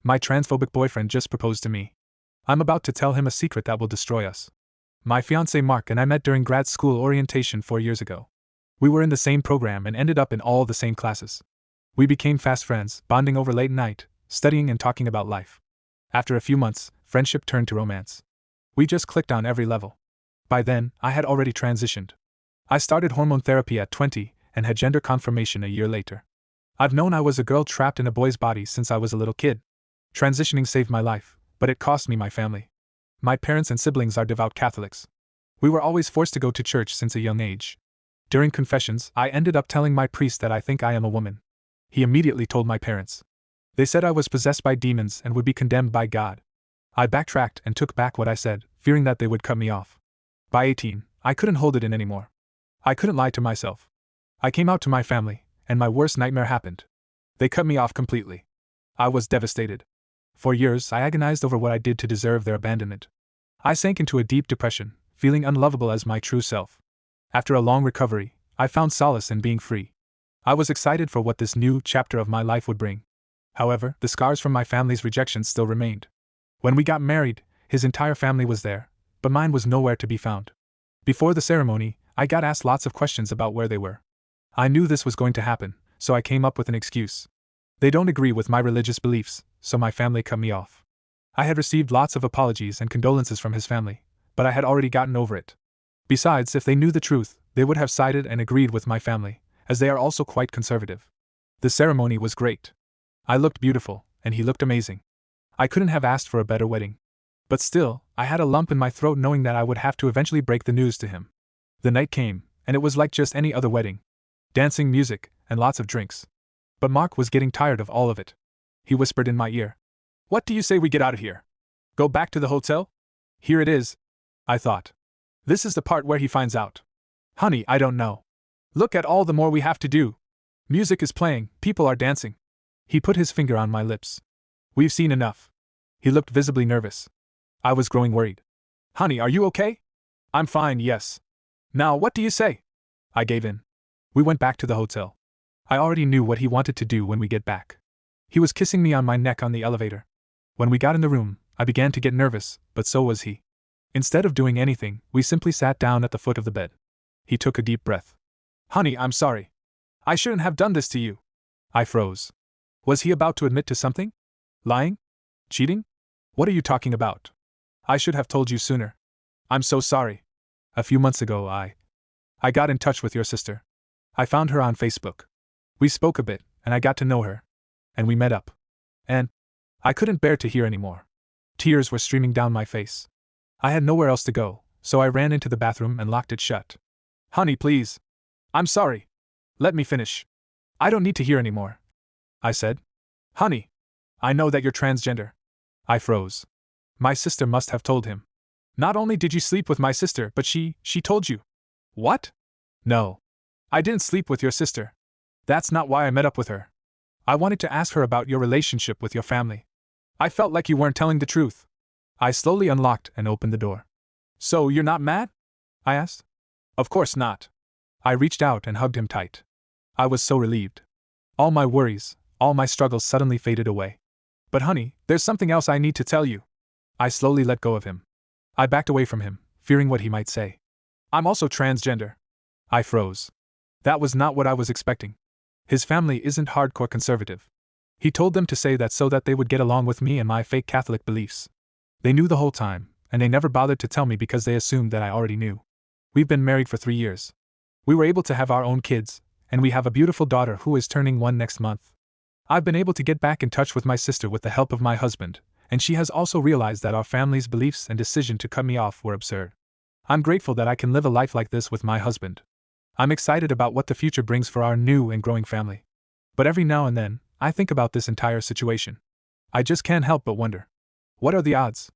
My transphobic boyfriend just proposed to me. I'm about to tell him a secret that will destroy us. My fiancé Mark and I met during grad school orientation 4 years ago. We were in the same program and ended up in all the same classes. We became fast friends, bonding over late night, studying and talking about life. After a few months, friendship turned to romance. We just clicked on every level. By then, I had already transitioned. I started hormone therapy at 20 and had gender confirmation a year later. I've known I was a girl trapped in a boy's body since I was a little kid. Transitioning saved my life, but it cost me my family. My parents and siblings are devout Catholics. We were always forced to go to church since a young age. During confessions, I ended up telling my priest that I think I am a woman. He immediately told my parents. They said I was possessed by demons and would be condemned by God. I backtracked and took back what I said, fearing that they would cut me off. By 18, I couldn't hold it in anymore. I couldn't lie to myself. I came out to my family, and my worst nightmare happened. They cut me off completely. I was devastated. For years, I agonized over what I did to deserve their abandonment. I sank into a deep depression, feeling unlovable as my true self. After a long recovery, I found solace in being free. I was excited for what this new chapter of my life would bring. However, the scars from my family's rejection still remained. When we got married, his entire family was there, but mine was nowhere to be found. Before the ceremony, I got asked lots of questions about where they were. I knew this was going to happen, so I came up with an excuse. They don't agree with my religious beliefs, so my family cut me off. I had received lots of apologies and condolences from his family, but I had already gotten over it. Besides, if they knew the truth, they would have sided and agreed with my family, as they are also quite conservative. The ceremony was great. I looked beautiful, and he looked amazing. I couldn't have asked for a better wedding. But still, I had a lump in my throat knowing that I would have to eventually break the news to him. The night came, and it was like just any other wedding. Dancing, music, and lots of drinks. But Mark was getting tired of all of it. He whispered in my ear. "What do you say we get out of here? Go back to the hotel?" Here it is, I thought. This is the part where he finds out. Honey, I don't know. Look at all the more we have to do. Music is playing, people are dancing. He put his finger on my lips. We've seen enough. He looked visibly nervous. I was growing worried. Honey, are you okay? I'm fine, yes. Now what do you say? I gave in. We went back to the hotel. I already knew what he wanted to do when we get back. He was kissing me on my neck on the elevator. When we got in the room, I began to get nervous, but so was he. Instead of doing anything, we simply sat down at the foot of the bed. He took a deep breath. Honey, I'm sorry. I shouldn't have done this to you. I froze. Was he about to admit to something? Lying? Cheating? What are you talking about? I should have told you sooner. I'm so sorry. A few months ago, I got in touch with your sister. I found her on Facebook. We spoke a bit, and I got to know her. And we met up. And I couldn't bear to hear anymore. Tears were streaming down my face. I had nowhere else to go, so I ran into the bathroom and locked it shut. Honey, please. I'm sorry. Let me finish. I don't need to hear anymore. I said. Honey. I know that you're transgender. I froze. My sister must have told him. Not only did you sleep with my sister, but she told you. What? No. I didn't sleep with your sister. That's not why I met up with her. I wanted to ask her about your relationship with your family. I felt like you weren't telling the truth. I slowly unlocked and opened the door. So you're not mad? I asked. Of course not. I reached out and hugged him tight. I was so relieved. All my worries, all my struggles suddenly faded away. But honey, there's something else I need to tell you. I slowly let go of him. I backed away from him, fearing what he might say. I'm also transgender. I froze. That was not what I was expecting. His family isn't hardcore conservative. He told them to say that so that they would get along with me and my fake Catholic beliefs. They knew the whole time, and they never bothered to tell me because they assumed that I already knew. We've been married for 3 years. We were able to have our own kids, and we have a beautiful daughter who is turning 1 next month. I've been able to get back in touch with my sister with the help of my husband, and she has also realized that our family's beliefs and decision to cut me off were absurd. I'm grateful that I can live a life like this with my husband. I'm excited about what the future brings for our new and growing family. But every now and then, I think about this entire situation. I just can't help but wonder. What are the odds?